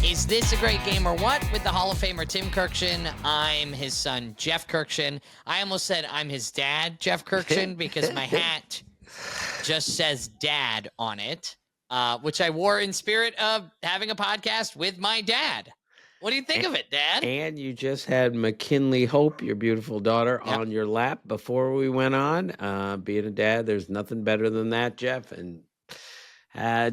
Is This a Great Game or What? With the Hall of Famer Tim Kirkshin. I'm his son, Jeff Kirkshin. I almost said I'm his dad, Jeff Kirkshin, because my hat just says dad on it, which I wore in spirit of having a podcast with my dad. What do you think of it, Dad? And you just had McKinley Hope, your beautiful daughter, on your lap before we went on. Being a dad, there's nothing better than that, Jeff. And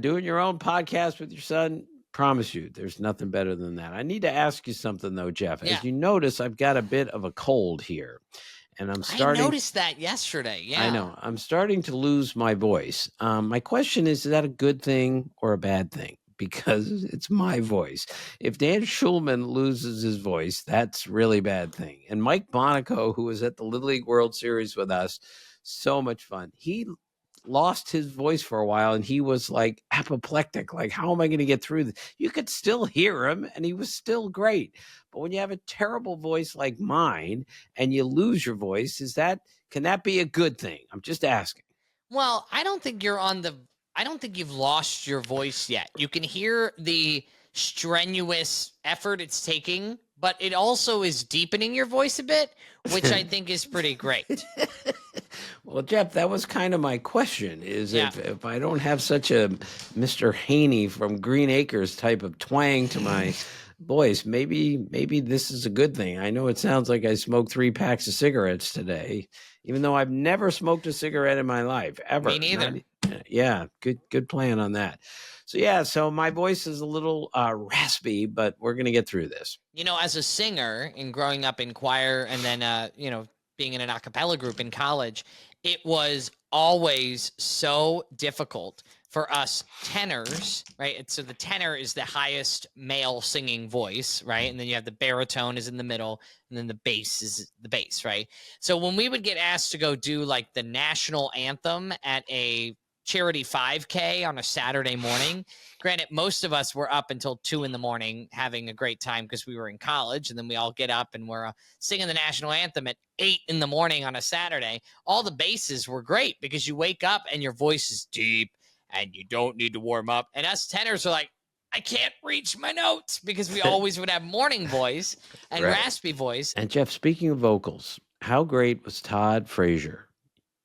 doing your own podcast with your son, promise you, there's nothing better than that. I need to ask you something, though, Jeff. As you notice, I've got a bit of a cold here. And I noticed that yesterday. Yeah. I know. I'm starting to lose my voice. My question is that a good thing or a bad thing? Because it's my voice. If Dan Schulman loses his voice, that's really bad thing. And Mike Monaco, who was at the Little League World Series with us, so much fun. He lost his voice for a while and he was like apoplectic. Like, how am I going to get through this? You could still hear him and he was still great. But when you have a terrible voice like mine and you lose your voice, can that be a good thing? I'm just asking. Well, I don't think you've lost your voice yet. You can hear the strenuous effort it's taking, but it also is deepening your voice a bit, which I think is pretty great. Well, Jeff, that was kind of my question is if I don't have such a Mr. Haney from Green Acres type of twang to my voice, maybe this is a good thing. I know it sounds like I smoked 3 packs of cigarettes today, even though I've never smoked a cigarette in my life, ever. Me neither. Good plan on that. So my voice is a little raspy, but we're going to get through this. You know, as a singer and growing up in choir and then, being in an a cappella group in college, it was always so difficult for us tenors, right? So the tenor is the highest male singing voice, right? And then you have the baritone is in the middle, and then the bass is the bass, right? So when we would get asked to go do like the national anthem at a charity 5K on a Saturday morning, granted, most of us were up until 2 a.m. having a great time because we were in college, and then we all get up and we're singing the national anthem at 8 a.m. on a Saturday. All the basses were great because you wake up and your voice is deep and you don't need to warm up. And us tenors are like, I can't reach my notes because we always would have morning voice and raspy voice. And Jeff, speaking of vocals, how great was Todd Frazier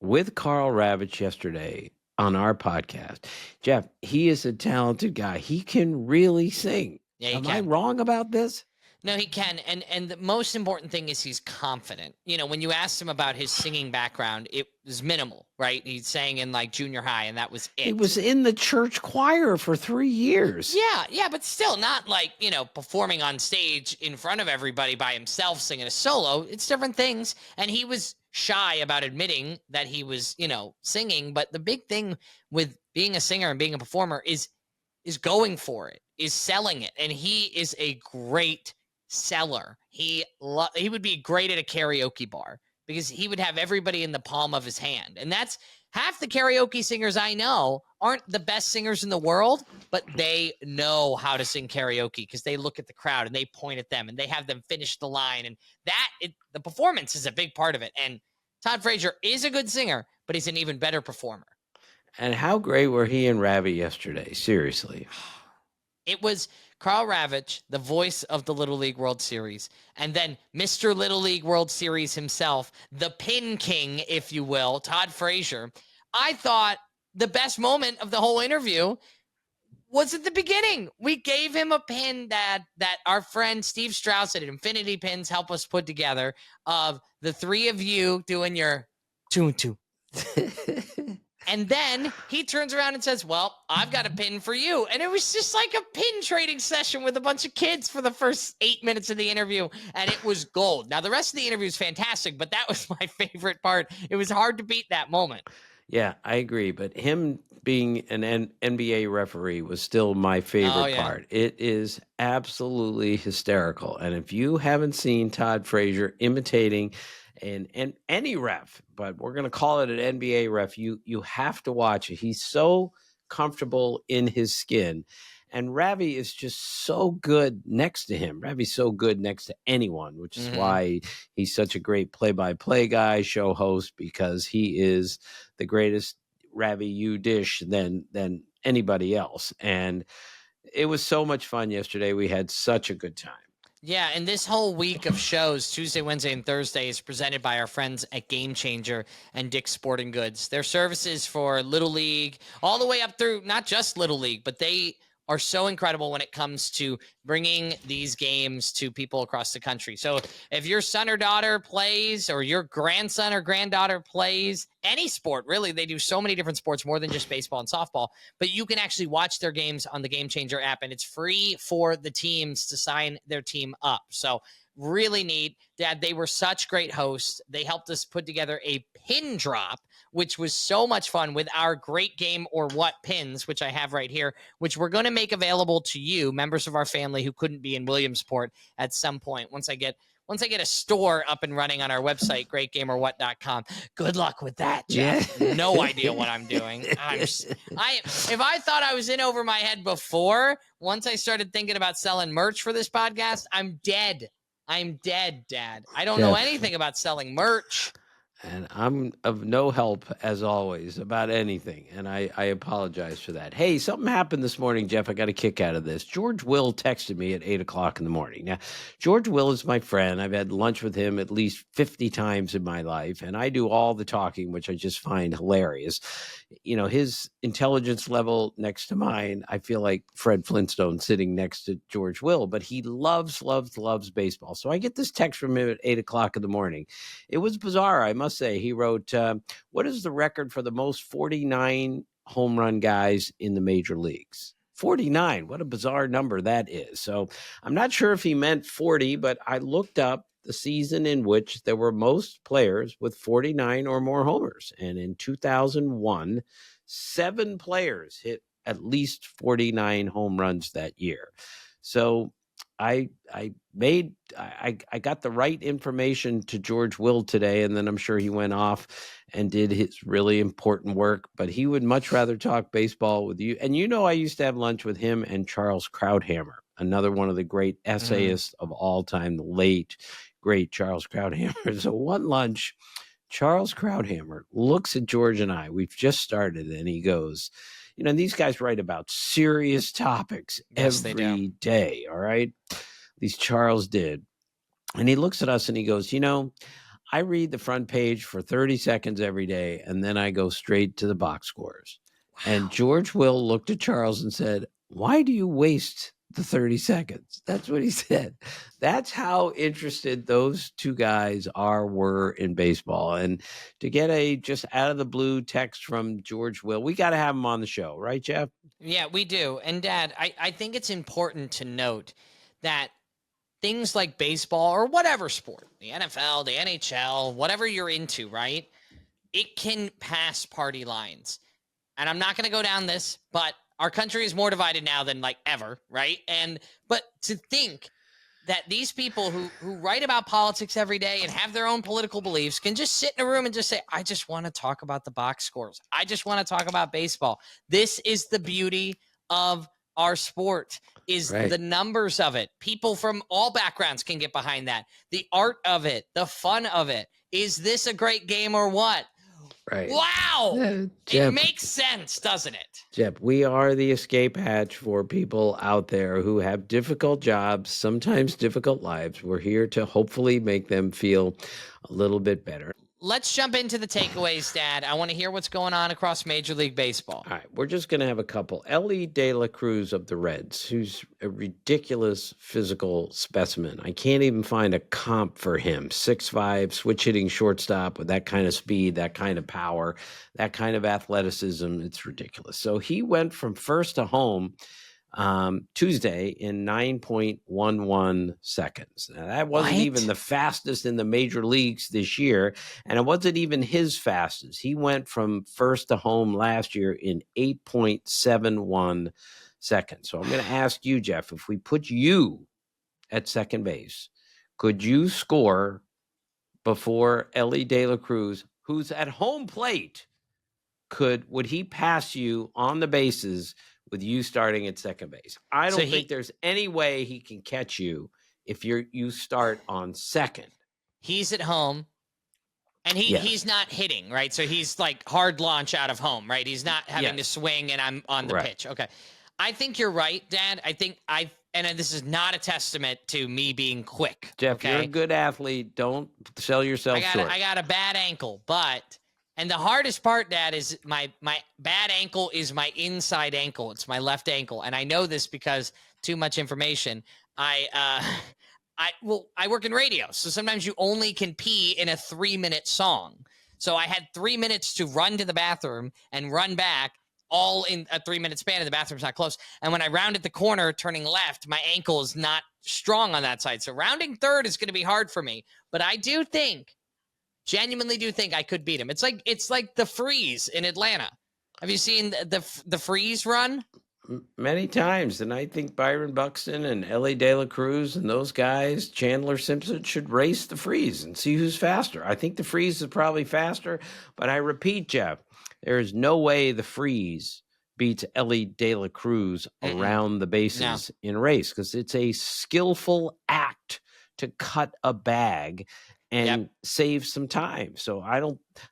with Carl Ravitch yesterday on our podcast? Jeff, he is a talented guy. He can really sing. Yeah, Am I wrong about this? No, he can. And the most important thing is he's confident. You know, when you asked him about his singing background, it was minimal, right? He sang in like junior high and that was it. He was in the church choir for 3 years. Yeah, but still not like, performing on stage in front of everybody by himself singing a solo. It's different things. And he was shy about admitting that he was, singing. But the big thing with being a singer and being a performer is going for it, is selling it. And he is a great seller. He would be great at a karaoke bar because he would have everybody in the palm of his hand. And that's half the karaoke singers I know aren't the best singers in the world, but they know how to sing karaoke because they look at the crowd and they point at them and they have them finish the line. And the performance is a big part of it. And Todd Frazier is a good singer, but he's an even better performer. And how great were he and Ravi yesterday? Seriously. It was Carl Ravitch, the voice of the Little League World Series, and then Mr. Little League World Series himself, the pin king, if you will, Todd Frazier. I thought the best moment of the whole interview was at the beginning. We gave him a pin that our friend Steve Strauss at Infinity Pins helped us put together of the 3 of you doing your 2 and 2. And then he turns around and says, well, I've got a pin for you. And it was just like a pin trading session with a bunch of kids for the first 8 minutes of the interview. And it was gold. Now, the rest of the interview is fantastic, but that was my favorite part. It was hard to beat that moment. Yeah, I agree. But him being an NBA referee was still my favorite part. It is absolutely hysterical. And if you haven't seen Todd Frazier imitating and any ref, but we're going to call it an NBA ref, you have to watch it. He's so comfortable in his skin. And Ravi is just so good next to him. Ravi's so good next to anyone, which is why he's such a great play-by-play guy, show host, because he is the greatest Ravi you dish than anybody else. And It was so much fun yesterday. We had such a good time. Yeah, and this whole week of shows, Tuesday, Wednesday, and Thursday, is presented by our friends at GameChanger and Dick's Sporting Goods. Their services for Little League, all the way up through not just Little League, but they are so incredible when it comes to bringing these games to people across the country. So if your son or daughter plays, or your grandson or granddaughter plays any sport, really, they do so many different sports, more than just baseball and softball, but you can actually watch their games on the Game Changer app, and it's free for the teams to sign their team up. So really neat. Dad, they were such great hosts. They helped us put together a pin drop, which was so much fun, with our great game or what pins, which I have right here, which we're going to make available to you, members of our family who couldn't be in Williamsport, at some point. Once I get a store up and running on our website, greatgameorwhat.com. Good luck with that, Jeff. Yeah. No idea what I'm doing. If I thought I was in over my head before, once I started thinking about selling merch for this podcast, I'm dead. I'm dead, Dad. I don't know anything about selling merch. And I'm of no help, as always, about anything. And I apologize for that. Hey, something happened this morning, Jeff. I got a kick out of this. George Will texted me at 8 o'clock in the morning. Now, George Will is my friend. I've had lunch with him at least 50 times in my life. And I do all the talking, which I just find hilarious. You know, his intelligence level next to mine, I feel like Fred Flintstone sitting next to George Will. But he loves baseball. So I get this text from him at 8 o'clock in the morning. It was bizarre, I must say. He wrote, what is the record for the most 49 home run guys in the major leagues? 49. What a bizarre number that is. So I'm not sure if he meant 40, but I looked up the season in which there were most players with 49 or more homers. And in 2001, 7 players hit at least 49 home runs that year. So I got the right information to George Will today, and then I'm sure he went off and did his really important work, but he would much rather talk baseball with you. And I used to have lunch with him and Charles Krauthammer, another one of the great essayists of all time, the late, great Charles Krauthammer. So one lunch, Charles Krauthammer looks at George and I. We've just started, and he goes, these guys write about serious topics every day, all right? At least Charles did. And he looks at us and he goes, I read the front page for 30 seconds every day, and then I go straight to the box scores. Wow. And George Will looked at Charles and said, why do you waste the 30 seconds? That's what he said. That's how interested those two guys were in baseball. And to get a just out of the blue text from George Will, we got to have him on the show, right, Jeff? Yeah, we do. And Dad, I think it's important to note that things like baseball or whatever sport, the NFL, the NHL, whatever you're into, right? It can pass party lines. And I'm not going to go down this, but our country is more divided now than like ever, right? But to think that these people who write about politics every day and have their own political beliefs can just sit in a room and just say, I just want to talk about the box scores. I just want to talk about baseball. This is the beauty of our sport, is the numbers of it. People from all backgrounds can get behind that. The art of it, the fun of it. Is this a great game or what? Right. Wow. Jeff, it makes sense, doesn't it? Jeff, we are the escape hatch for people out there who have difficult jobs, sometimes difficult lives. We're here to hopefully make them feel a little bit better. Let's jump into the takeaways, Dad. I want to hear what's going on across Major League Baseball. All right, we're just going to have a couple. Ellie De La Cruz of the Reds, who's a ridiculous physical specimen. I can't even find a comp for him. 6'5", switch-hitting shortstop with that kind of speed, that kind of power, that kind of athleticism. It's ridiculous. So he went from first to home Tuesday in 9.11 seconds. Now, that wasn't even the fastest in the major leagues this year, and it wasn't even his fastest. He went from first to home last year in 8.71 seconds. So I'm going to ask you, Jeff, if we put you at second base, could you score before Ellie De La Cruz, who's at home plate? Would he pass you on the bases with you starting at second base? I don't think there's any way he can catch you if you start on second. He's at home, and he's not hitting, right? So he's like hard launch out of home, right? He's not having to swing, and I'm on the pitch. Okay. I think you're right, Dad. And this is not a testament to me being quick. Jeff, okay? you're a good athlete. Don't sell yourself short. I got a bad ankle, and the hardest part, Dad, is my bad ankle is my inside ankle. It's my left ankle, and I know this because too much information. I work in radio, so sometimes you only can pee in a 3-minute song. So I had 3 minutes to run to the bathroom and run back, all in a 3-minute span, and the bathroom's not close. And when I rounded the corner turning left, my ankle is not strong on that side. So rounding third is going to be hard for me. But I genuinely do think I could beat him. It's like the Freeze in Atlanta. Have you seen the Freeze run? Many times. And I think Byron Buxton and Ellie De La Cruz and those guys, Chandler Simpson, should race the Freeze and see who's faster. I think the Freeze is probably faster. But I repeat, Jeff, there is no way the Freeze beats Ellie De La Cruz around the bases in a race, because it's a skillful act to cut a bag and save some time. So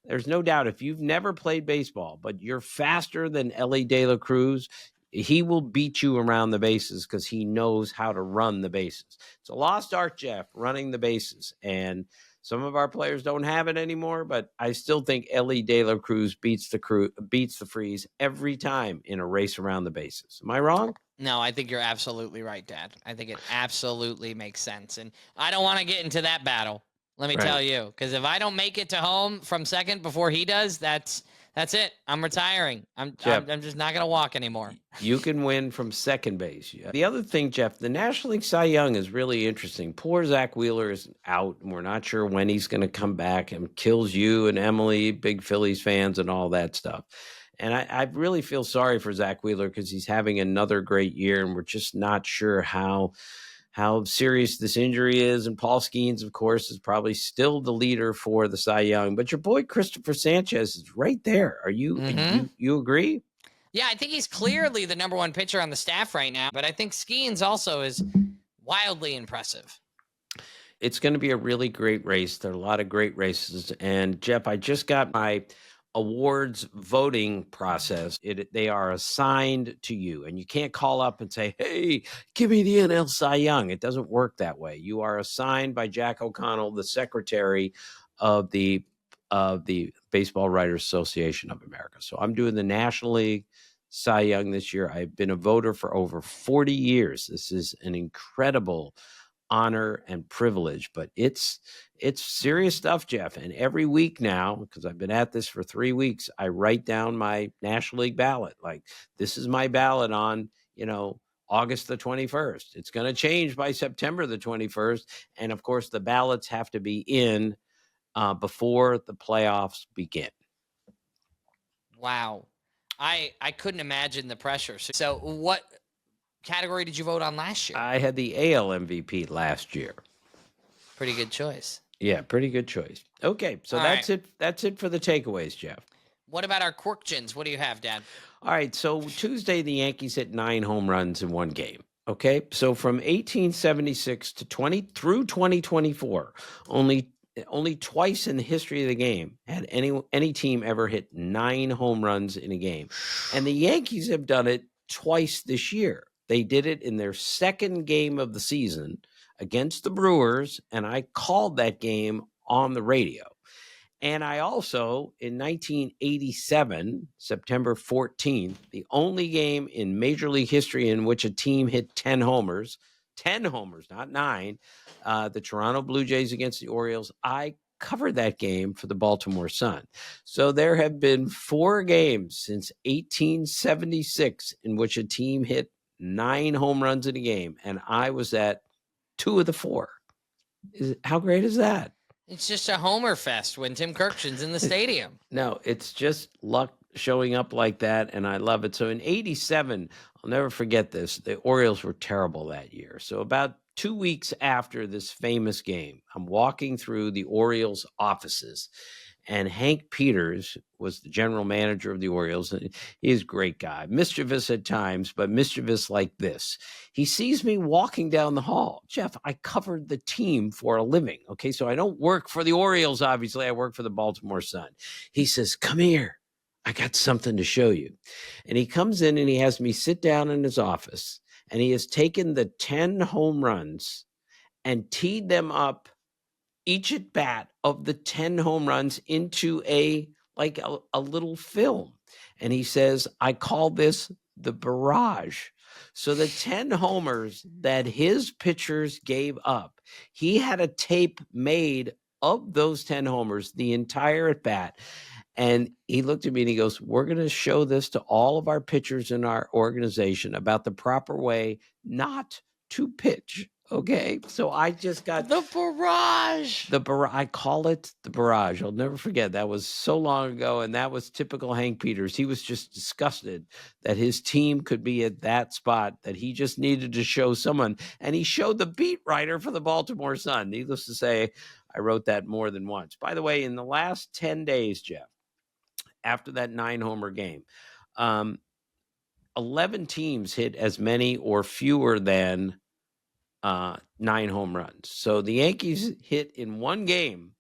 there's no doubt, if you've never played baseball, but you're faster than Ellie De La Cruz, he will beat you around the bases because he knows how to run the bases. It's a lost art, Jeff, running the bases. And some of our players don't have it anymore, but I still think Ellie De La Cruz beats the Freeze every time in a race around the bases. Am I wrong? No, I think you're absolutely right, Dad. I think it absolutely makes sense. And I don't want to get into that battle, let me tell you, because if I don't make it to home from second before he does, that's it. I'm retiring. I'm just not going to walk anymore. You can win from second base. Yeah. The other thing, Jeff, the National League Cy Young is really interesting. Poor Zach Wheeler is out, and we're not sure when he's going to come back, and kills you and Emily, big Phillies fans, and all that stuff. And I really feel sorry for Zach Wheeler because he's having another great year, and we're just not sure how serious this injury is. And Paul Skeens, of course, is probably still the leader for the Cy Young. But your boy Christopher Sanchez is right there. Are you you agree? Yeah, I think he's clearly the number one pitcher on the staff right now. But I think Skeens also is wildly impressive. It's going to be a really great race. There are a lot of great races. And, Jeff, I just got my awards voting process. They are assigned to you, and you can't call up and say, hey, give me the NL Cy Young. It doesn't work that way. You are assigned by Jack O'Connell, the secretary of the Baseball Writers Association of America. So I'm doing the National League Cy Young this year. I've been a voter for over 40 years. This is an incredible honor and privilege, but it's serious stuff, Jeff. And every week now, because I've been at this for 3 weeks, I write down my National League ballot. Like, this is my ballot on, August the 21st. It's going to change by September the 21st. And of course, the ballots have to be in before the playoffs begin. Wow. I couldn't imagine the pressure. So what category did you vote on last year? I had the AL MVP last year. Pretty good choice. Yeah, pretty good choice. Okay, so that's it. That's it for the takeaways, Jeff. What about our quirks? What do you have, Dad? All right, so Tuesday, the Yankees hit 9 home runs in one game. Okay, so from 1876 to 2024, only twice in the history of the game had any team ever hit 9 home runs in a game. And the Yankees have done it twice this year. They did it in their second game of the season against the Brewers, and I called that game on the radio. And I also, in 1987, September 14th, the only game in Major League history in which a team hit 10 homers, not 9, the Toronto Blue Jays against the Orioles, I covered that game for the Baltimore Sun. So there have been 4 games since 1876 in which a team hit 9 home runs in a game, and I was at 2 of the 4. How great is that? It's just a homer fest when Tim Kirkson's in the stadium. No, it's just luck showing up like that, and I love it. So in 87, I'll never forget this, the Orioles were terrible that year. So about 2 weeks after this famous game, I'm walking through the Orioles offices, and Hank Peters was the general manager of the Orioles. And he's a great guy, mischievous at times, but mischievous like this. He sees me walking down the hall. Jeff, I covered the team for a living. Okay, so I don't work for the Orioles, obviously. I work for the Baltimore Sun. He says, come here. I got something to show you. And he comes in and he has me sit down in his office, and he has taken the 10 home runs and teed them up, each at bat of the 10 home runs, into a little film. And he says, I call this the barrage. So the 10 homers that his pitchers gave up, he had a tape made of those 10 homers, the entire at bat. And he looked at me and he goes, we're going to show this to all of our pitchers in our organization about the proper way not to pitch. Okay. So I just got the barrage. I call it the barrage. I'll never forget. That was so long ago. And that was typical Hank Peters. He was just disgusted that his team could be at that spot, that he just needed to show someone. And he showed the beat writer for the Baltimore Sun. Needless to say, I wrote that more than once. By the way, in the last 10 days, Jeff, after that 9-homer game, 11 teams hit as many or fewer than 9 home runs. So the Yankees hit in one game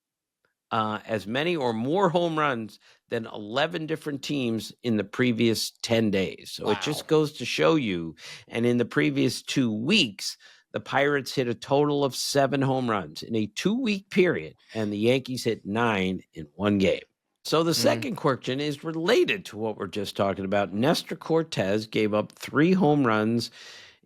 as many or more home runs than 11 different teams in the previous 10 days. So It just goes to show you. And in the previous 2 weeks, the Pirates hit a total of 7 home runs in a 2-week period, and the Yankees hit 9 in one game. So the second question is related to what we're just talking about. Nestor Cortes gave up 3 home runs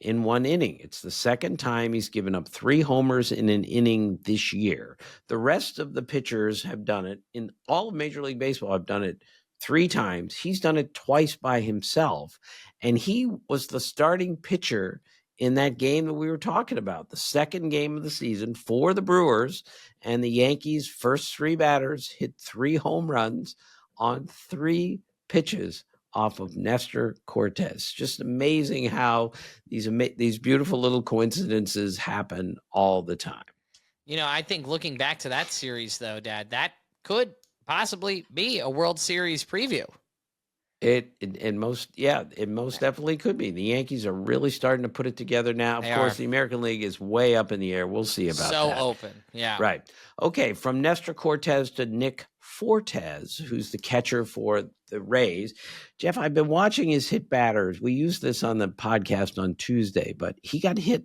in one inning. It's the second time he's given up 3 homers in an inning this year. The rest of the pitchers have done it. In all of Major League Baseball, have done it 3 times. He's done it twice by himself. And he was the starting pitcher in that game that we were talking about, the second game of the season for the Brewers. And the Yankees' first 3 batters hit 3 home runs on 3 pitches off of Nestor Cortes. Just amazing how these beautiful little coincidences happen all the time. You know, I think looking back to that series, though, Dad, that could possibly be a World Series preview. It most definitely could be. The Yankees are really starting to put it together now. Of course, the American League is way up in the air. We'll see about that. So open, yeah. Right. Okay, from Nestor Cortes to Nick Fortes, who's the catcher for the Rays. Jeff, I've been watching his hit batters. We used this on the podcast on Tuesday, but he got hit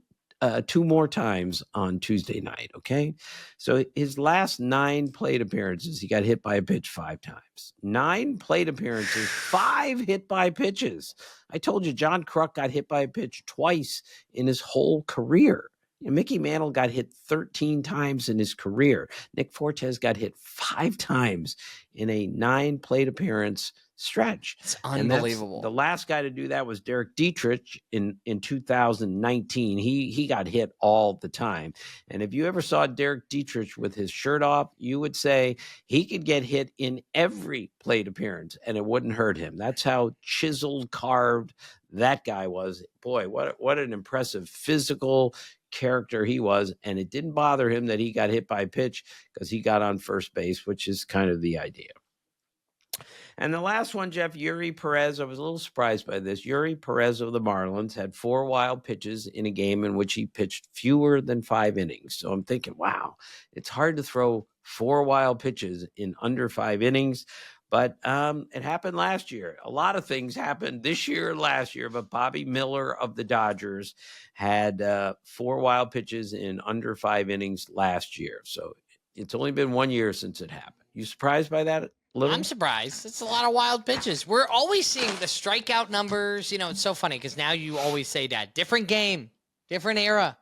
2 more times on Tuesday night, okay? So his last 9 plate appearances, he got hit by a pitch 5 times. 9 plate appearances, 5 hit by pitches. I told you John Kruk got hit by a pitch twice in his whole career. Mickey Mantle got hit 13 times in his career. Nick Fortes got hit 5 times in a 9 plate appearance stretch. It's unbelievable. The last guy to do that was Derek Dietrich in 2019. He got hit all the time. And if you ever saw Derek Dietrich with his shirt off, you would say he could get hit in every plate appearance and it wouldn't hurt him. That's how chiseled, carved that guy was. Boy, what an impressive physical character he was. And it didn't bother him that he got hit by a pitch because he got on first base, which is kind of the idea. And the last one, Jeff, Yuri Perez. I was a little surprised by this. Yuri Perez of the Marlins had 4 wild pitches in a game in which he pitched fewer than 5 innings. So I'm thinking, wow, it's hard to throw 4 wild pitches in under 5 innings. But it happened last year. A lot of things happened this year and last year, but Bobby Miller of the Dodgers had 4 wild pitches in under 5 innings last year. So it's only been 1 year since it happened. You surprised by that? I'm surprised. It's a lot of wild pitches. We're always seeing the strikeout numbers. You know, it's so funny because now you always say, Dad, different game, different era,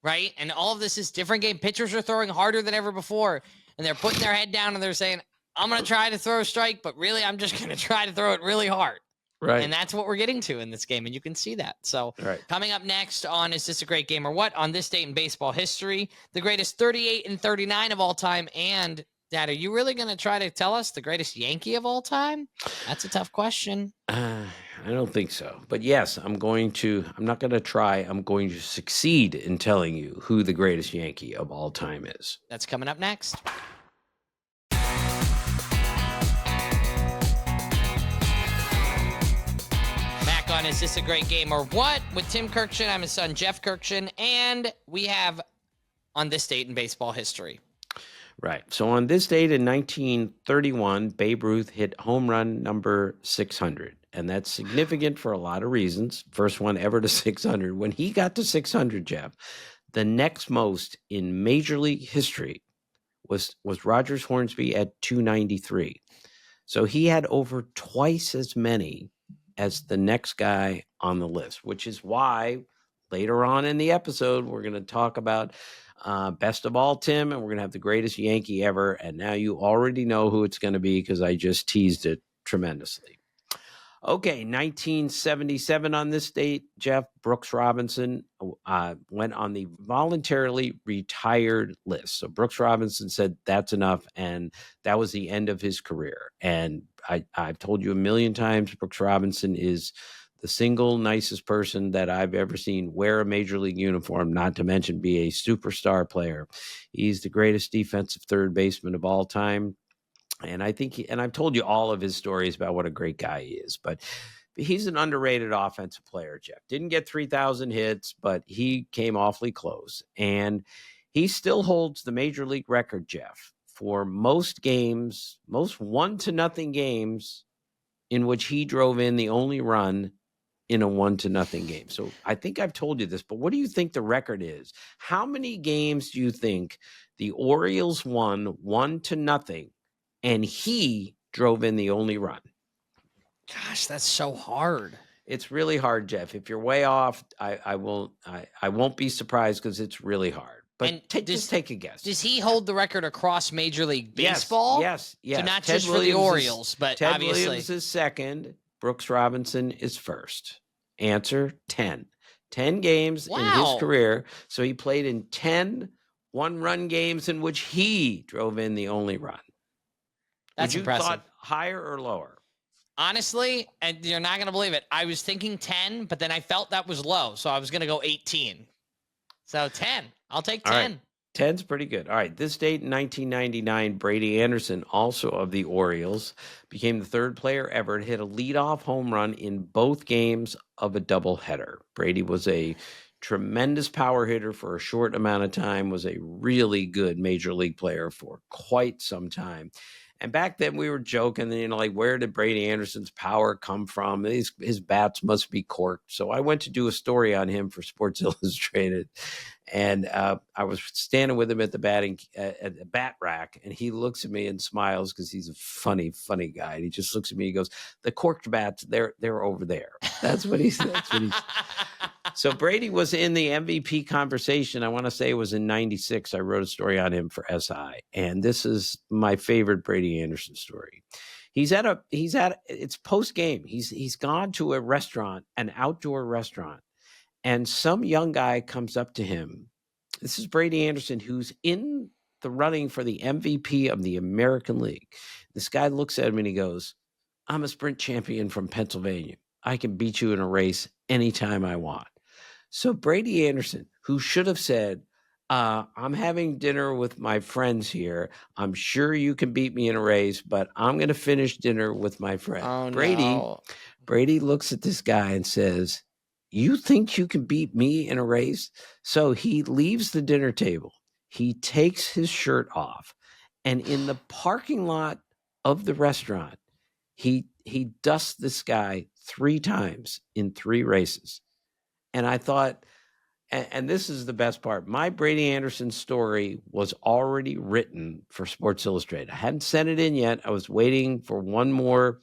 right? And all of this is different game. Pitchers are throwing harder than ever before, and they're putting their head down and they're saying, I'm going to try to throw a strike, but really I'm just going to try to throw it really hard. Right. And that's what we're getting to in this game, and you can see that. So Coming up next on Is This a Great Game or What? On this date in baseball history, the greatest 38 and 39 of all time. And Dad, are you really going to try to tell us the greatest Yankee of all time? That's a tough question. I don't think so. But yes, I'm not going to try. I'm going to succeed in telling you who the greatest Yankee of all time is. That's coming up next. Back on Is This a Great Game or What? With Tim Kirkshin. I'm his son, Jeff Kirkshin. And we have on this date in baseball history. Right. So on this date in 1931, Babe Ruth hit home run number 600. And that's significant for a lot of reasons. First one ever to 600. When he got to 600, Jeff, the next most in Major League history was Rogers Hornsby at 293. So he had over twice as many as the next guy on the list, which is why later on in the episode, we're going to talk about best of all, Tim, and we're going to have the greatest Yankee ever. And now you already know who it's going to be because I just teased it tremendously. Okay, 1977 on this date, Jeff, Brooks Robinson went on the voluntarily retired list. So Brooks Robinson said that's enough, and that was the end of his career. And I've told you a million times, Brooks Robinson is the single nicest person that I've ever seen wear a major league uniform, not to mention be a superstar player. He's the greatest defensive third baseman of all time. And I think, and I've told you all of his stories about what a great guy he is, but he's an underrated offensive player, Jeff. Didn't get 3,000 hits, but he came awfully close. And he still holds the major league record, Jeff, for most games, most 1-0 games in which he drove in the only run in a 1-0 game. So I think I've told you this, but what do you think the record is? How many games do you think the Orioles won 1-0? And he drove in the only run? Gosh, that's so hard. It's really hard, Jeff. If you're way off, I won't be surprised because it's really hard. But just take a guess. Does he hold the record across Major League Baseball? Yes. So not Ted just Williams for the Orioles, but Ted obviously. Williams is second. Brooks Robinson is first. Answer 10. 10 games in his career. So he played in 10 one-run games in which he drove in the only run. That's impressive. Thought higher or lower? Honestly, and you're not going to believe it, I was thinking 10, but then I felt that was low, so I was going to go 18. So 10. I'll take 10. All right. 10's pretty good. All right. This date in 1999, Brady Anderson, also of the Orioles, became the third player ever to hit a leadoff home run in both games of a doubleheader. Brady was a tremendous power hitter for a short amount of time, was a really good major league player for quite some time. And back then we were joking, like, where did Brady Anderson's power come from? His bats must be corked. So I went to do a story on him for Sports Illustrated. And I was standing with him at the bat rack, and he looks at me and smiles because he's a funny guy. And he just looks at me. He goes, "The corked bats, they're over there." That's what he said. So Brady was in the MVP conversation. I want to say it was in 96. I wrote a story on him for SI. And this is my favorite Brady Anderson story. It's post game. He's gone to a restaurant, an outdoor restaurant, and some young guy comes up to him. This is Brady Anderson, who's in the running for the MVP of the American League. This guy looks at him and he goes, "I'm a sprint champion from Pennsylvania. I can beat you in a race anytime I want." So Brady Anderson, who should have said, "I'm having dinner with my friends here. I'm sure you can beat me in a race, but I'm going to finish dinner with my friend." Oh, Brady looks at this guy and says, "You think you can beat me in a race?" So he leaves the dinner table. He takes his shirt off. And in the parking lot of the restaurant, he dusts this guy 3 times in 3 races. And I thought, and this is the best part, my Brady Anderson story was already written for Sports Illustrated. I hadn't sent it in yet. I was waiting for one more.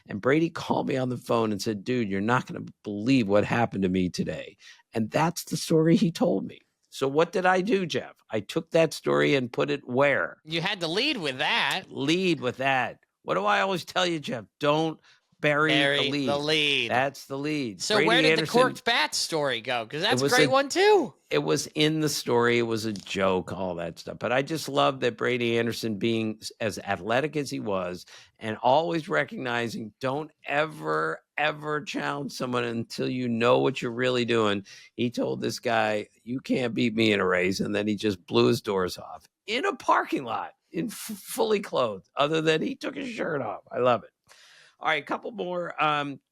And Brady called me on the phone and said, "Dude, you're not going to believe what happened to me today." And that's the story he told me. So what did I do, Jeff? I took that story and put it where? You had to lead with that. Lead with that. What do I always tell you, Jeff? Don't bury the lead. That's the lead. So Brady where did Anderson, the corked bat story go? Because that's a great one too. It was in the story. It was a joke, all that stuff. But I just love that Brady Anderson, being as athletic as he was and always recognizing, don't ever challenge someone until you know what you're really doing. He told this guy, "You can't beat me in a race." And then he just blew his doors off in a parking lot, fully clothed, other than he took his shirt off. I love it. All right, a couple more.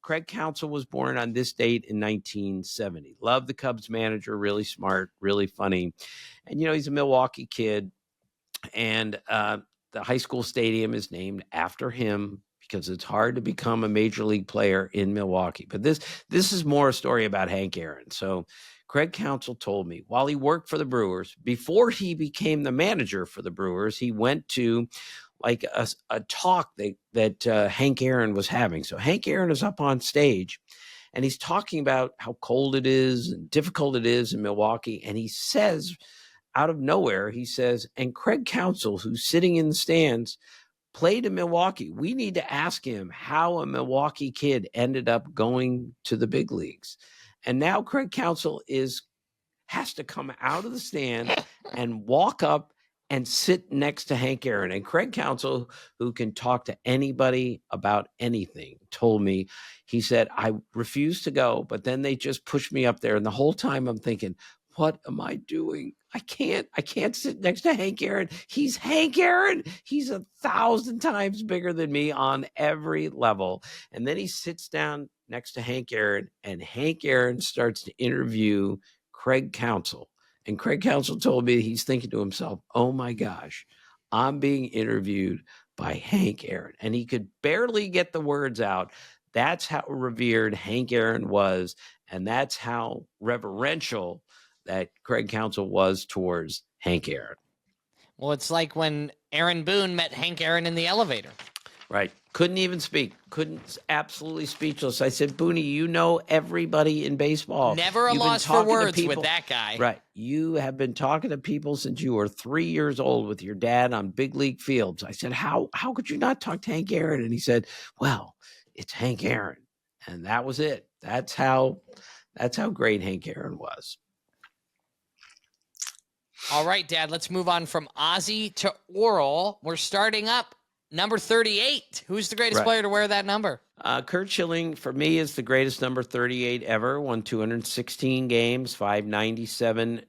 Craig Counsell was born on this date in 1970. Loved the Cubs manager, really smart, really funny. And, he's a Milwaukee kid. And the high school stadium is named after him because it's hard to become a major league player in Milwaukee. But this is more a story about Hank Aaron. So Craig Counsell told me while he worked for the Brewers, before he became the manager for the Brewers, he went to like a talk that Hank Aaron was having. So Hank Aaron is up on stage and he's talking about how cold it is and difficult it is in Milwaukee. And he says, out of nowhere, he says, and Craig Counsell, who's sitting in the stands, played in Milwaukee. We need to ask him how a Milwaukee kid ended up going to the big leagues. And now Craig Counsell has to come out of the stand and walk up and sit next to Hank Aaron. And Craig Counsell, who can talk to anybody about anything, told me, he said, I refused to go, but then they just pushed me up there. And the whole time I'm thinking, what am I doing? I can't sit next to Hank Aaron. He's Hank Aaron. He's 1,000 times bigger than me on every level. And then he sits down next to Hank Aaron, and Hank Aaron starts to interview Craig Counsell. And Craig Counsell told me he's thinking to himself, oh my gosh, I'm being interviewed by Hank Aaron. And he could barely get the words out. That's how revered Hank Aaron was. And that's how reverential that Craig Counsell was towards Hank Aaron. Well, it's like when Aaron Boone met Hank Aaron in the elevator. Right. Couldn't even speak. Absolutely speechless. I said, Booney, you know everybody in baseball. Never a loss for words with that guy. Right. You have been talking to people since you were 3 years old with your dad on big league fields. I said, how could you not talk to Hank Aaron? And he said, well, it's Hank Aaron. And that was it. That's how great Hank Aaron was. All right, Dad, let's move on from Ozzie to Oral. We're starting up number 38. Who's the greatest player to wear that number? Curt Schilling, for me, is the greatest number 38 ever. Won 216 games, 597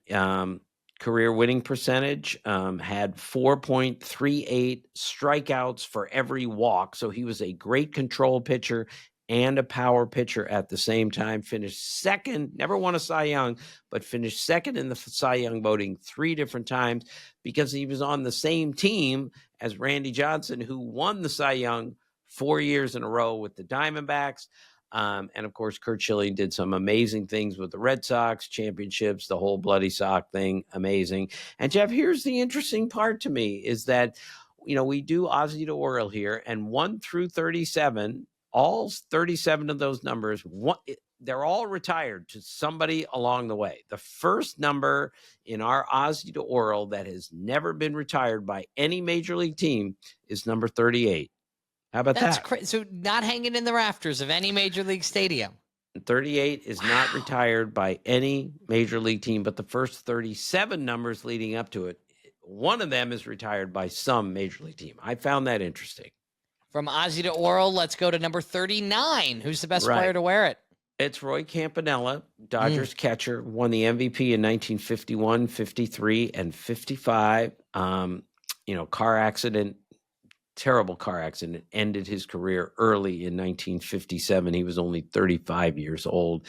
career winning percentage, had 4.38 strikeouts for every walk. So he was a great control pitcher and a power pitcher at the same time. Finished second, never won a Cy Young, but finished second in the Cy Young voting 3 different times because he was on the same team as Randy Johnson, who won the Cy Young 4 years in a row with the Diamondbacks. And of course, Curt Schilling did some amazing things with the Red Sox, championships, the whole bloody sock thing, amazing. And Jeff, here's the interesting part to me is that, we do Ozzie to Oral here, and 1 through 37, all 37 of those numbers, they're all retired to somebody along the way. The first number in our Ozzie to Oral that has never been retired by any major league team is number 38. How about That's that? crazy. So not hanging in the rafters of any major league stadium. 38 is not retired by any major league team, but the first 37 numbers leading up to it, one of them is retired by some major league team. I found that interesting. From Ozzie to Oral, let's go to number 39. Who's the best player to wear it? It's Roy Campanella, Dodgers catcher, won the MVP in 1951, 53, and 55. Car accident, terrible car accident, ended his career early in 1957. He was only 35 years old.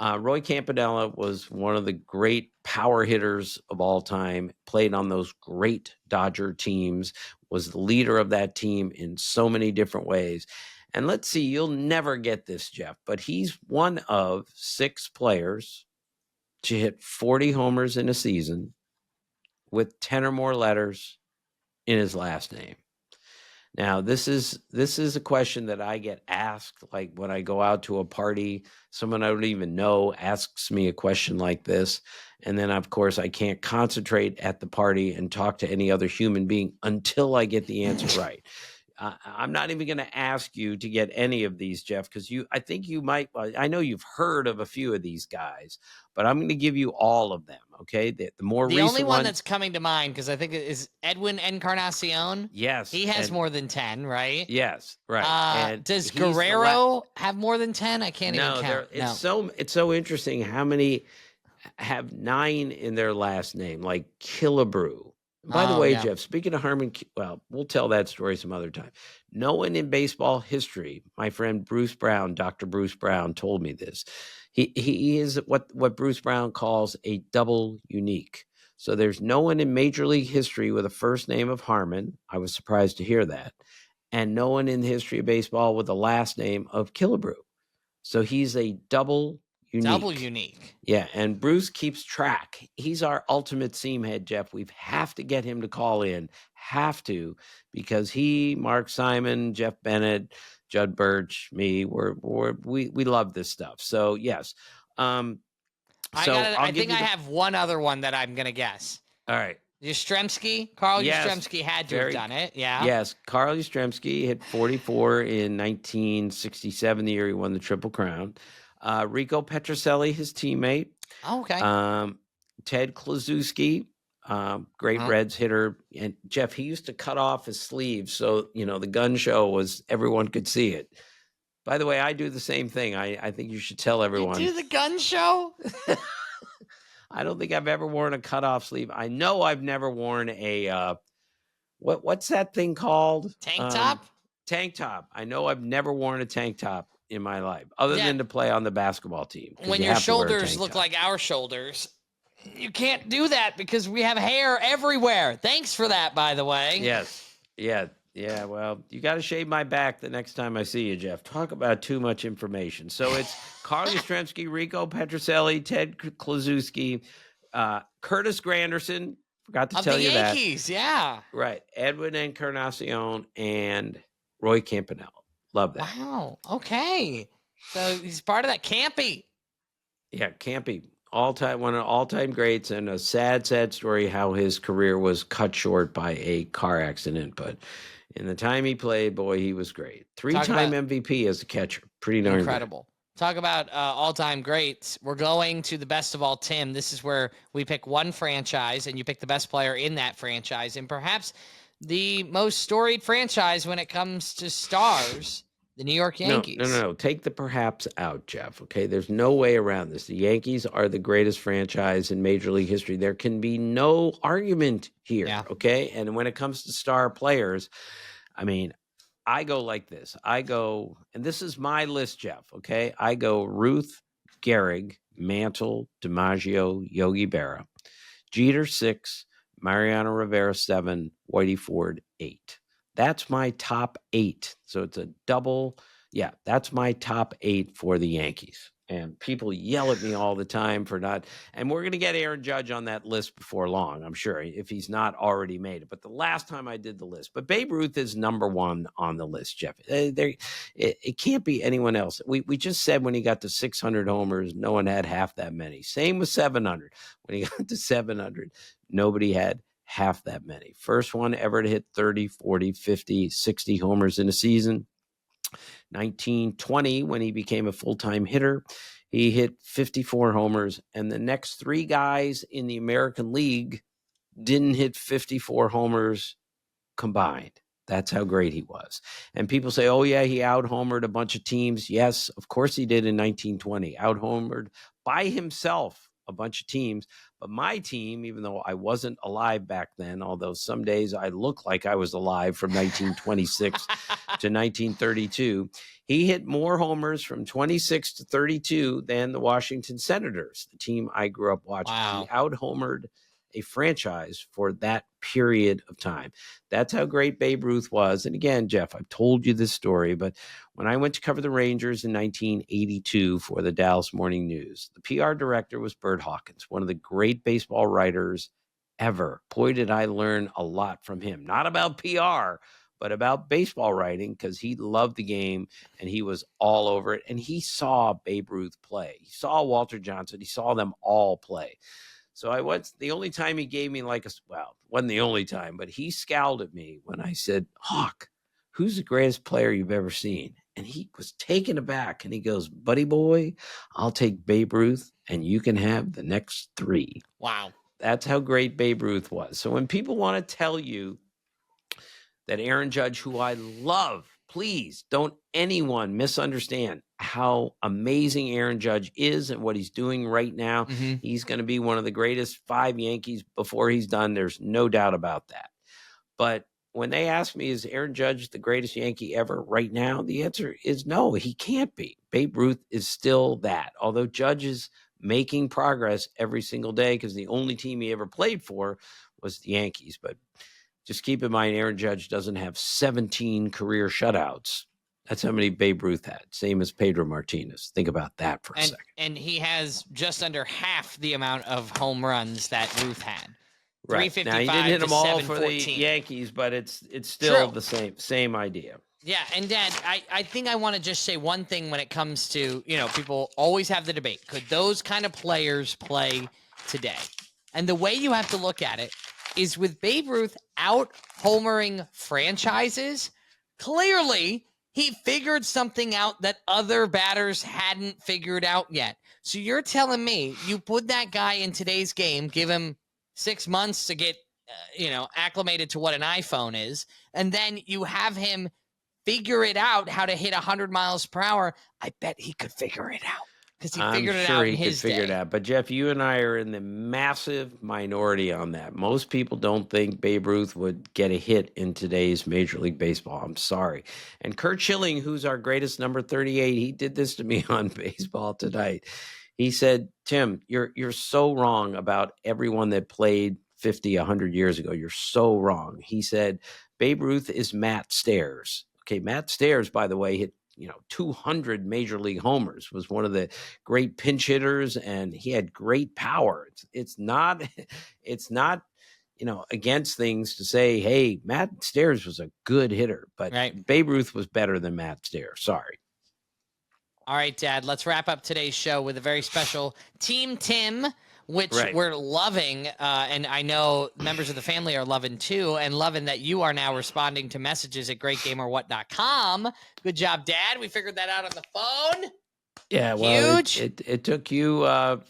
Roy Campanella was one of the great power hitters of all time, played on those great Dodger teams, was the leader of that team in so many different ways. And let's see, you'll never get this, Jeff, but he's one of 6 players to hit 40 homers in a season with 10 or more letters in his last name. Now, this is a question that I get asked, like when I go out to a party, someone I don't even know asks me a question like this. And then, of course, I can't concentrate at the party and talk to any other human being until I get the answer right. I'm not even going to ask you to get any of these, Jeff, because I think you might. I know you've heard of a few of these guys, but I'm going to give you all of them. Okay, the only one that's coming to mind, because I think it is Edwin Encarnacion. Yes, he has more than 10, right? Yes, right. And does Guerrero have more than 10? I can't even count. It's so interesting how many have 9 in their last name, like Killebrew. By the way, Jeff, speaking of Harmon, well, we'll tell that story some other time. No one in baseball history, my friend Bruce Brown, Dr. Bruce Brown, told me this. He is what Bruce Brown calls a double unique. So there's no one in Major League history with a first name of Harmon. I was surprised to hear that. And no one in the history of baseball with the last name of Killebrew. So he's a double unique. Double unique. Yeah, and Bruce keeps track. He's our ultimate seam head, Jeff. We have to get him to call in. Have to, because he, Mark Simon, Jeff Bennett, Judd Birch, me, we love this stuff. So yes. I think I have one other one that I'm gonna guess. All right. Yastrzemski, Carl Yastrzemski had to have done it. Yeah. Yes, Carl Yastrzemski hit 44 in 1967, the year he won the Triple Crown. Rico Petrocelli, his teammate. Oh, okay. Ted Kluszewski, great Reds hitter. And Jeff, he used to cut off his sleeves so, the gun show was everyone could see it. By the way, I do the same thing. I think you should tell everyone. You do the gun show? I don't think I've ever worn a cutoff sleeve. I know I've never worn a what's that thing called? Tank top? Tank top. I know I've never worn a tank top in my life, other than to play on the basketball team. When your shoulders look like our shoulders, you can't do that because we have hair everywhere. Thanks for that, by the way. Yes. Yeah. Well, you got to shave my back the next time I see you, Jeff. Talk about too much information. So it's Carl Yastrzemski, Rico Petrocelli, Ted Kluszewski, Curtis Granderson. Forgot to tell you that. Of the Yankees, yeah. Right. Edwin Encarnacion and Roy Campanella. Love that. Wow. Okay. So he's part of that Campy. Yeah, Campy. One of all-time greats, and a sad story how his career was cut short by a car accident. But in the time he played, boy, he was great. Three-time MVP as a catcher. Pretty darn incredible. Good. Talk about all-time greats. We're going to the best of all, Tim. This is where we pick one franchise, and you pick the best player in that franchise, and perhaps the most storied franchise when it comes to stars, the New York Yankees. No. Take the perhaps out, Jeff. Okay, there's no way around this. The Yankees are the greatest franchise in Major League history. There can be no argument here. Yeah. Okay, and when it comes to star players, I mean, I go like this. And this is my list, Jeff. Okay, I go Ruth, Gehrig, Mantle, DiMaggio, Yogi Berra, Jeter 6, Mariano Rivera 7, Whitey Ford 8. That's my top 8. So it's a double. Yeah, that's my top 8 for the Yankees. And people yell at me all the time for not. And we're going to get Aaron Judge on that list before long, I'm sure, if he's not already made it. But the last time I did the list. But Babe Ruth is number 1 on the list, Jeff. It can't be anyone else. We just said when he got to 600 homers, no one had half that many. Same with 700. When he got to 700, nobody had half that many. First one ever to hit 30, 40, 50, 60 homers in a season. 1920, when he became a full-time hitter, he hit 54 homers. And the next 3 guys in the American League didn't hit 54 homers combined. That's how great he was. And people say, oh, yeah, he out-homered a bunch of teams. Yes, of course he did in 1920. Out-homered by himself a bunch of teams. But my team, even though I wasn't alive back then, although some days I look like I was alive from 1926 to 1932, he hit more homers from 26 to 32 than the Washington Senators, the team I grew up watching. Wow. He out-homered a franchise for that period of time. That's how great Babe Ruth was. And again, Jeff, I've told you this story, but when I went to cover the Rangers in 1982 for the Dallas Morning News, the PR director was Bert Hawkins, one of the great baseball writers ever. Boy, did I learn a lot from him, not about PR, but about baseball writing, because he loved the game and he was all over it. And he saw Babe Ruth play. He saw Walter Johnson. He saw them all play. So the only time he gave me wasn't the only time, but he scowled at me when I said, Hawk, who's the greatest player you've ever seen? And he was taken aback and he goes, buddy boy, I'll take Babe Ruth and you can have the next 3. Wow. That's how great Babe Ruth was. So when people want to tell you that Aaron Judge, who I love, please don't anyone misunderstand how amazing Aaron Judge is and what he's doing right now. Mm-hmm. He's going to be one of the greatest 5 Yankees before he's done. There's no doubt about that. But when they ask me, is Aaron Judge the greatest Yankee ever right now? The answer is no, he can't be. Babe Ruth is still that. Although Judge is making progress every single day because the only team he ever played for was the Yankees. But just keep in mind, Aaron Judge doesn't have 17 career shutouts. That's how many Babe Ruth had, same as Pedro Martinez. Think about that for a second. And he has just under half the amount of home runs that Ruth had. Right. 355 Now, he didn't hit them all for the 714. Yankees, but it's still True. the same idea. Yeah, and Dad, I think I want to just say one thing when it comes to, people always have the debate. Could those kind of players play today? And the way you have to look at it is with Babe Ruth out homering franchises, clearly he figured something out that other batters hadn't figured out yet. So you're telling me you put that guy in today's game, give him 6 months to get, acclimated to what an iPhone is, and then you have him figure it out how to hit 100 miles per hour. I bet he could figure it out because he figured it out in his day. It out. But Jeff, you and I are in the massive minority on that. Most people don't think Babe Ruth would get a hit in today's Major League Baseball. I'm sorry. And Curt Schilling, who's our greatest number 38, he did this to me on Baseball Tonight. He said, Tim, you're so wrong about everyone that played 50, 100 years ago. You're so wrong. He said, Babe Ruth is Matt Stairs. Okay, Matt Stairs, by the way, hit 200 major league homers, was one of the great pinch hitters, and he had great power. It's not against things to say, hey, Matt Stairs was a good hitter, but right. Babe Ruth was better than Matt Stairs. Sorry. All right, Dad, let's wrap up today's show with a very special Team Tim, which we're loving, and I know members of the family are loving too, and loving that you are now responding to messages at greatgamerwhat.com. Good job, Dad. We figured that out on the phone. Yeah, well, huge. It took you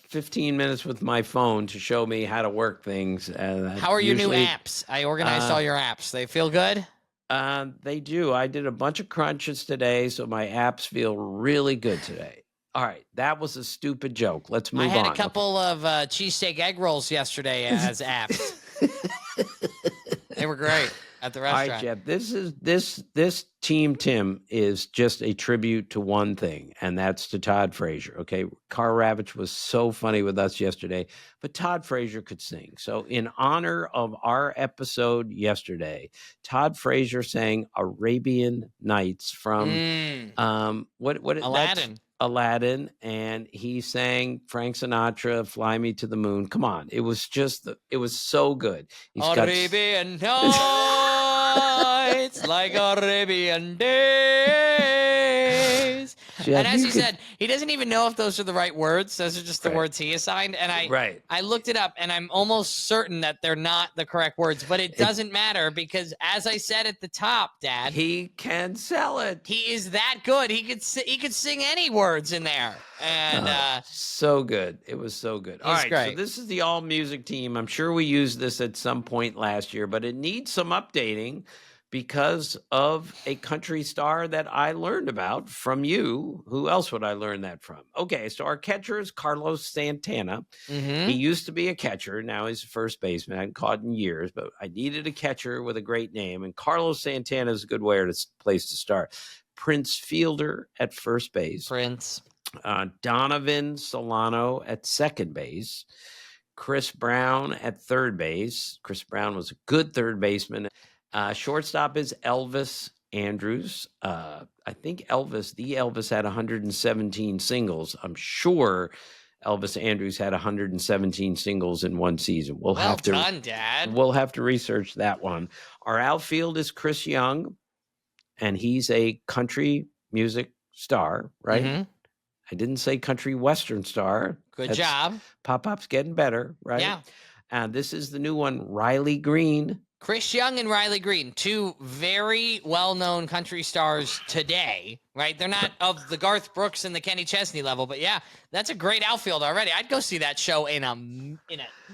15 minutes with my phone to show me how to work things. How are your new apps? I organized all your apps. They feel good? They do. I did a bunch of crunches today, so my apps feel really good today. All right, that was a stupid joke. Let's move on. I had a couple of cheesesteak egg rolls yesterday as apps. They were great at the restaurant. All right, Jeff, this Team Tim is just a tribute to one thing, and that's to Todd Frazier, okay? Carl Ravitch was so funny with us yesterday, but Todd Frazier could sing. So in honor of our episode yesterday, Todd Frazier sang Arabian Nights from Aladdin, and he sang Frank Sinatra, Fly Me to the Moon. Come on. It was so good. Arabian Nights, like Arabian days. And as he said, he doesn't even know if those are the right words. Those are just the words he assigned. And I looked it up, and I'm almost certain that they're not the correct words. But it doesn't matter because, as I said at the top, Dad, he can sell it. He is that good. He could sing any words in there. And so good. It was so good. All right, great. So this is the all music team. I'm sure we used this at some point last year, but it needs some updating because of a country star that I learned about from you. Who else would I learn that from? Okay, so our catcher is Carlos Santana. Mm-hmm. He used to be a catcher. Now he's a first baseman. I haven't caught in years, but I needed a catcher with a great name, and Carlos Santana is a good place to start. Prince Fielder at first base. Donovan Solano at second base. Chris Brown at third base. Chris Brown was a good third baseman. Shortstop is Elvis Andrus. I think Elvis had 117 singles. I'm sure Elvis Andrus had 117 singles in one season. Well done, Dad. We'll have to research that one. Our outfield is Chris Young, and he's a country music star, right? Mm-hmm. I didn't say country western star. Good job. Pop-Pop's getting better, right? Yeah. This is the new one, Riley Green. Chris Young and Riley Green, two very well-known country stars today, right? They're not of the Garth Brooks and the Kenny Chesney level, but yeah, that's a great outfield already. I'd go see that show in a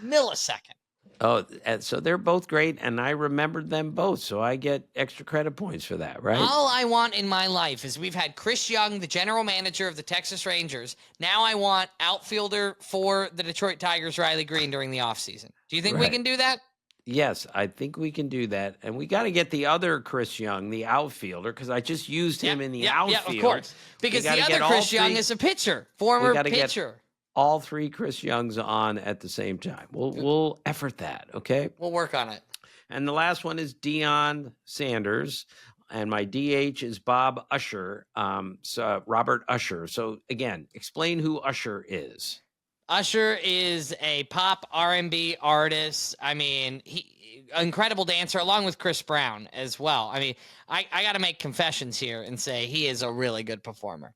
millisecond. Oh, so they're both great, and I remembered them both, so I get extra credit points for that, right? All I want in my life is we've had Chris Young, the general manager of the Texas Rangers. Now I want outfielder for the Detroit Tigers, Riley Green, during the offseason. Do you think we can do that? Yes, I think we can do that. And we got to get the other Chris Young, the outfielder, because I just used him in the outfield. Yeah, of course. Because the other Chris Young is a pitcher, former pitcher. all 3 Chris Youngs on at the same time. We'll effort that, okay? We'll work on it. And the last one is Deion Sanders. And my DH is Bob Usher, Robert Usher. So again, explain who Usher is. Usher is a pop R&B artist. I mean, he incredible dancer, along with Chris Brown as well. I mean, I got to make confessions here and say he is a really good performer.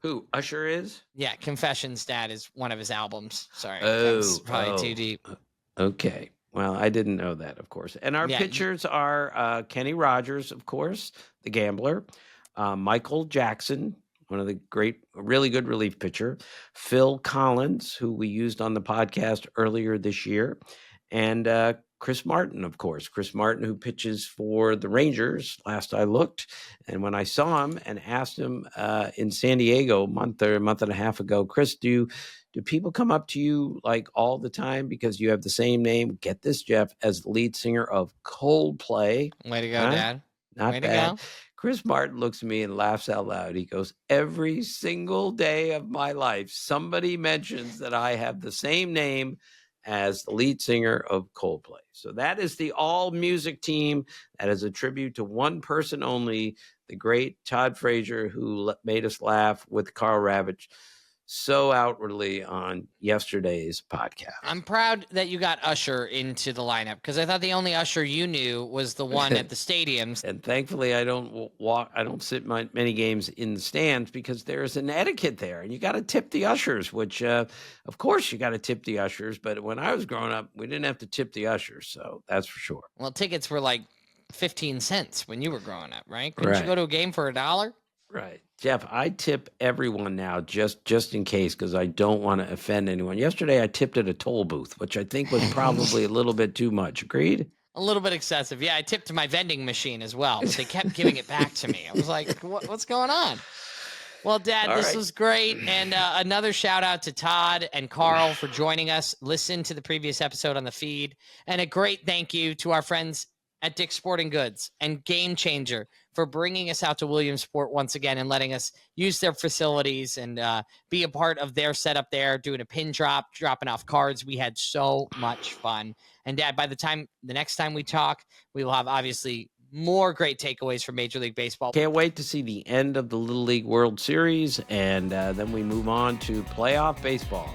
Who Usher is? Yeah, Confessions Dad is one of his albums. Sorry, that's probably too deep. Okay. Well, I didn't know that, of course. And our pitchers are Kenny Rogers, of course, the gambler, Michael Jackson, one of the really good relief pitcher, Phil Collins, who we used on the podcast earlier this year, and Chris Martin, of course. Chris Martin, who pitches for the Rangers, last I looked. And when I saw him and asked him in San Diego a month and a half ago, Chris, do people come up to you like all the time because you have the same name? Get this, Jeff, as the lead singer of Coldplay. Way to go, Dad. Not Way bad. to go. Chris Martin looks at me and laughs out loud. He goes, every single day of my life, somebody mentions that I have the same name as the lead singer of Coldplay. So that is the all music team. That is a tribute to one person only, the great Todd Frazier, who made us laugh with Carl Ravitch so outwardly on yesterday's podcast. I'm proud that you got Usher into the lineup because I thought the only Usher you knew was the one at the stadiums. And thankfully, I don't sit many games in the stands because there's an etiquette there, and you got to tip the ushers. Which, of course, you got to tip the ushers. But when I was growing up, we didn't have to tip the ushers, so that's for sure. Well, tickets were like 15 cents when you were growing up, right? Couldn't you go to a game for $1? Right. Jeff, I tip everyone now just in case because I don't want to offend anyone. Yesterday, I tipped at a toll booth, which I think was probably a little bit too much. Agreed? A little bit excessive. Yeah, I tipped my vending machine as well, but they kept giving it back to me. I was like, what's going on? Well, Dad, this was great. And another shout out to Todd and Carl for joining us. Listen to the previous episode on the feed. And a great thank you to our friends at Dick's Sporting Goods and GameChanger for bringing us out to Williamsport once again and letting us use their facilities and be a part of their setup there, doing a pin drop, dropping off cards. We had so much fun. And Dad, by the next time we talk, we will have obviously more great takeaways from Major League Baseball. Can't wait to see the end of the Little League World Series, and then we move on to playoff baseball.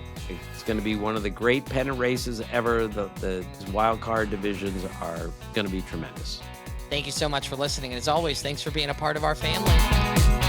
It's going to be one of the great pennant races ever. The wild card divisions are going to be tremendous. Thank you so much for listening. And as always, thanks for being a part of our family.